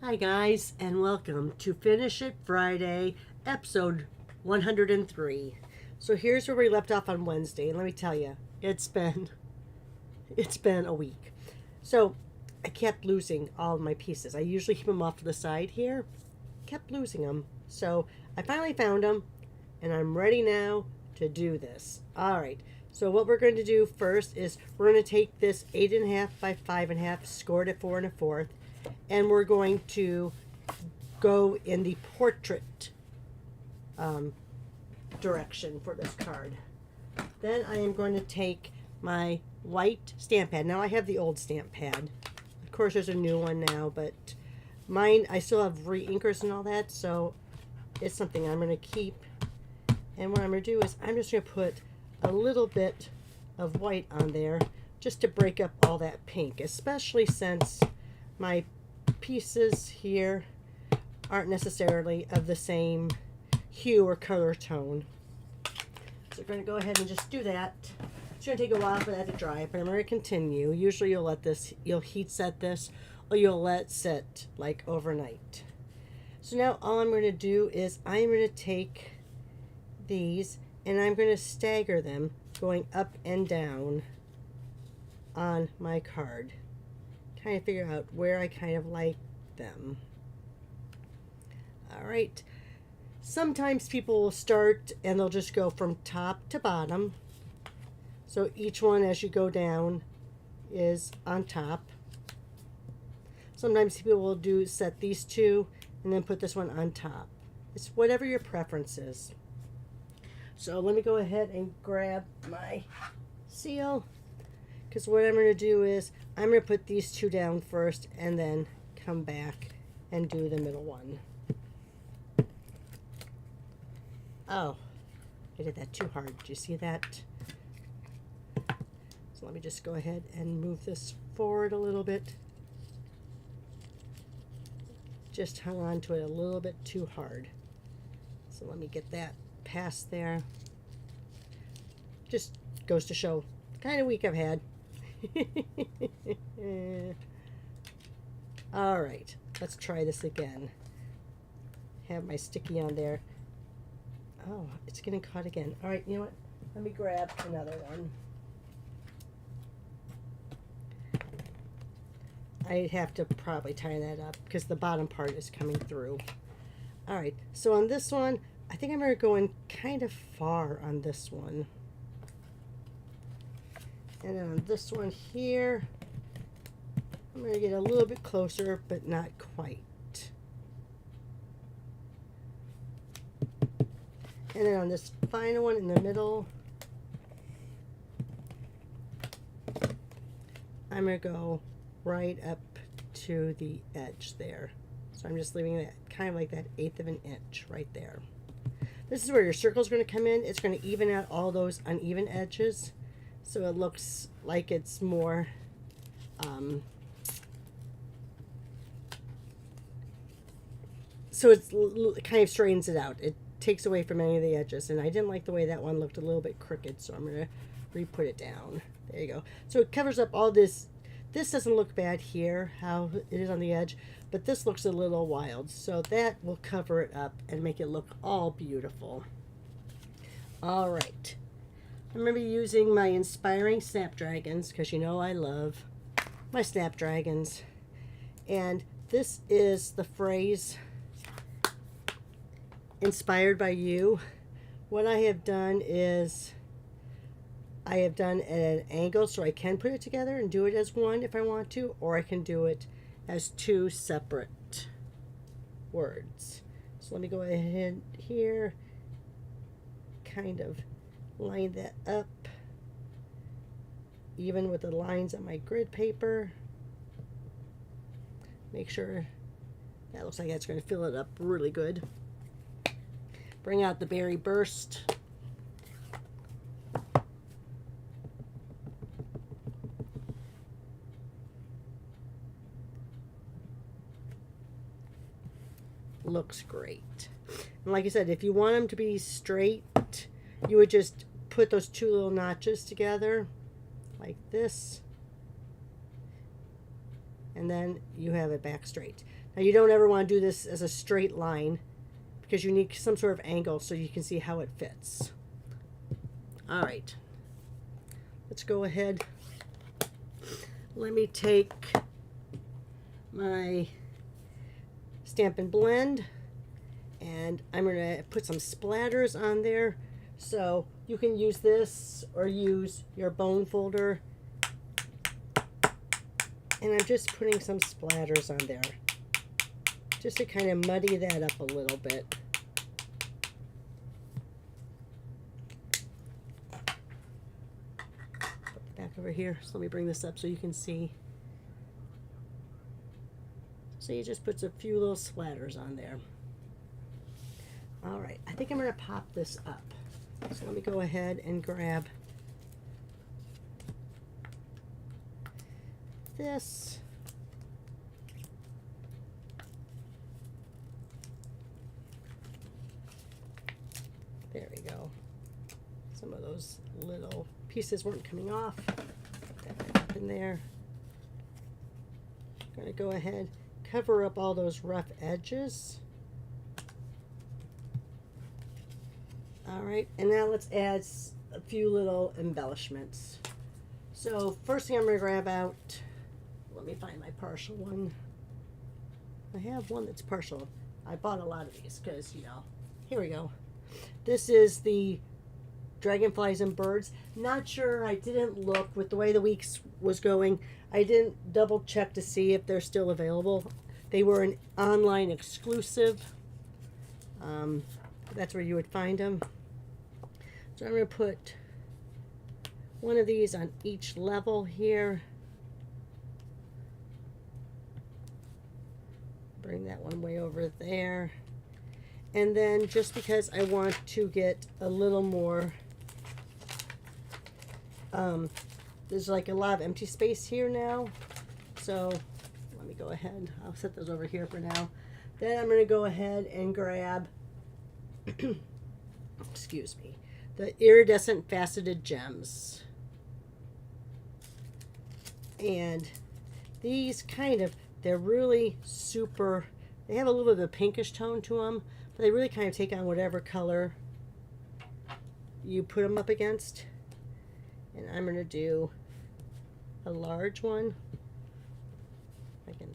Hi, guys, and welcome to Finish It Friday, episode 103. So here's where we left off on Wednesday, and let me tell you, it's been a week. So I kept losing all of my pieces. I usually keep them off to the side here. Kept losing them. So I finally found them, and I'm ready now to do this. All right. So what we're going to do first is we're going to take this 8.5 by 5.5, scored at 4 1/4, and we're going to go in the portrait direction for this card. Then I am going to take my white stamp pad. Now I have the old stamp pad. Of course, there's a new one now, but mine, I still have re-inkers and all that, so it's something I'm going to keep. And what I'm going to do is I'm just going to put a little bit of white on there just to break up all that pink, especially since my pieces here aren't necessarily of the same hue or color tone. So we're going to go ahead and just do that. It's going to take a while for that to dry, but I'm going to continue. Usually you'll heat set this, or you'll let it sit like overnight. So now all I'm going to do is I'm going to take these and I'm going to stagger them going up and down on my card. Kind of figure out where I kind of like them. All right. Sometimes people will start and they'll just go from top to bottom. So each one as you go down is on top. Sometimes people will set these two and then put this one on top. It's whatever your preference is. So let me go ahead and grab my seal, because what I'm going to do is I'm going to put these two down first and then come back and do the middle one. Oh, I did that too hard. Did you see that? So let me just go ahead and move this forward a little bit. Just hung on to it a little bit too hard. So let me get that past there. Just goes to show the kind of week I've had. All right, let's try this again. Have my sticky on there. Oh, it's getting caught again. All right, you know what? Let me grab another one. I'd have to probably tie that up because the bottom part is coming through. All right, so on this one, I think I'm going to go in kind of far on this one. And then on this one here, I'm going to get a little bit closer, but not quite. And then on this final one in the middle, I'm going to go right up to the edge there. So I'm just leaving that kind of like that 1/8 of an inch right there. This is where your circle is going to come in. It's going to even out all those uneven edges, so it looks like it's more so it's kind of straightens it out. It takes away from any of the edges, and I didn't like the way that one looked a little bit crooked, so I'm going to re-put it down. There you go. So it covers up all this. This doesn't look bad here, how it is on the edge, but this looks a little wild, so that will cover it up and make it look all beautiful. All right. I'm going to be using my Inspiring Snapdragons, because you know I love my Snapdragons. And this is the phrase, inspired by you. What I have done is I have done at an angle so I can put it together and do it as one if I want to, or I can do it as two separate words. So let me go ahead here, kind of line that up even with the lines on my grid paper. Make sure that looks like that's going to fill it up really good. Bring out the Berry Burst. Looks great. And like I said, if you want them to be straight, you would just put those two little notches together like this and then you have it back straight. Now you don't ever want to do this as a straight line because you need some sort of angle so you can see how it fits. All right, let's go ahead. Let me take my Stampin' Blend, and I'm going to put some splatters on there. So you can use this or use your bone folder. And I'm just putting some splatters on there just to kind of muddy that up a little bit. Put it back over here. So let me bring this up so you can see. So you just put a few little splatters on there. All right, I think I'm going to pop this up. So let me go ahead and grab this. There we go. Some of those little pieces weren't coming off. Put that back up in there. I'm going to go ahead, cover up all those rough edges. All right, and now let's add a few little embellishments. So first thing I'm going to grab out, let me find my partial one. I have one that's partial. I bought a lot of these because, you know, here we go. This is the Dragonflies and Birds. Not sure, I didn't look with the way the weeks was going. I didn't double check to see if they're still available. They were an online exclusive. That's where you would find them. So I'm going to put one of these on each level here. Bring that one way over there. And then just because I want to get a little more, there's like a lot of empty space here now. So let me go ahead. I'll set those over here for now. Then I'm going to go ahead and grab, excuse me, the iridescent faceted gems. And these kind of, they're really super, they have a little bit of a pinkish tone to them, but they really kind of take on whatever color you put them up against. And I'm going to do a large one. I can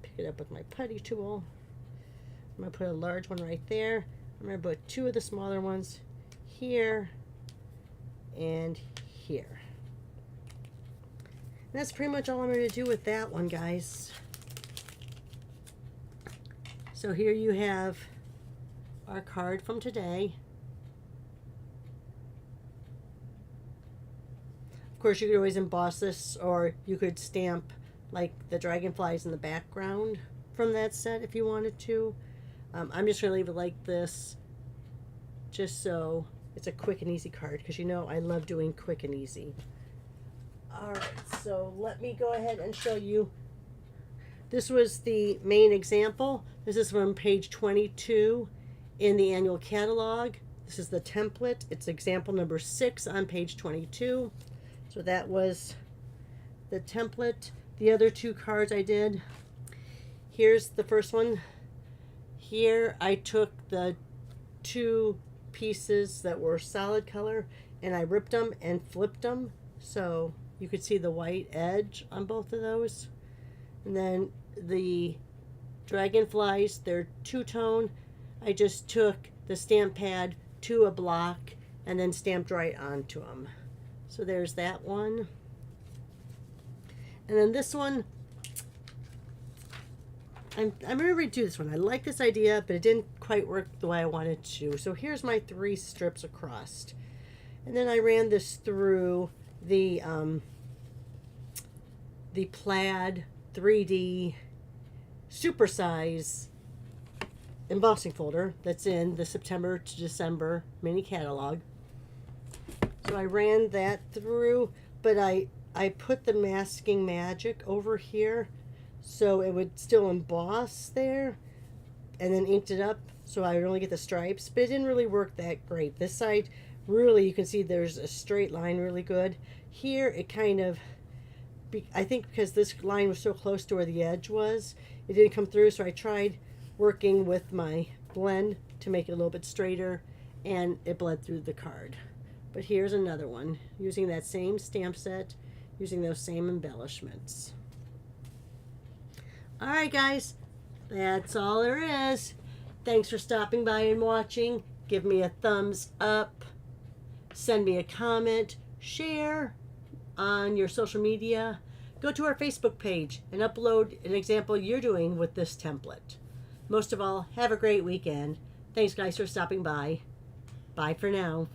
pick it up with my putty tool. I'm going to put a large one right there. I'm going to put two of the smaller ones here and here. And that's pretty much all I'm going to do with that one, guys. So here you have our card from today. Of course, you could always emboss this, or you could stamp like the dragonflies in the background from that set if you wanted to. I'm just going to leave it like this, just so it's a quick and easy card, because you know I love doing quick and easy. Alright, so let me go ahead and show you. This was the main example. This is from page 22 in the annual catalog. This is the template. It's example number 6 on page 22. So that was the template. The other two cards I did. Here's the first one. Here I took the two pieces that were solid color and I ripped them and flipped them so you could see the white edge on both of those. And then the dragonflies, they're two-tone. I just took the stamp pad to a block and then stamped right onto them. So there's that one. And then this one, I'm going to redo this one. I like this idea, but it didn't quite work the way I wanted to. So here's my 3 strips across. And then I ran this through the plaid 3D supersize embossing folder that's in the September to December mini catalog. So I ran that through, but I put the masking magic over here so it would still emboss there, and then inked it up so I would only get the stripes, but it didn't really work that great. This side, really, you can see there's a straight line really good. Here, it kind of, I think because this line was so close to where the edge was, it didn't come through, so I tried working with my blend to make it a little bit straighter, and it bled through the card. But here's another one, using that same stamp set, using those same embellishments. Alright guys, that's all there is. Thanks for stopping by and watching. Give me a thumbs up. Send me a comment. Share on your social media. Go to our Facebook page and upload an example you're doing with this template. Most of all, have a great weekend. Thanks guys for stopping by. Bye for now.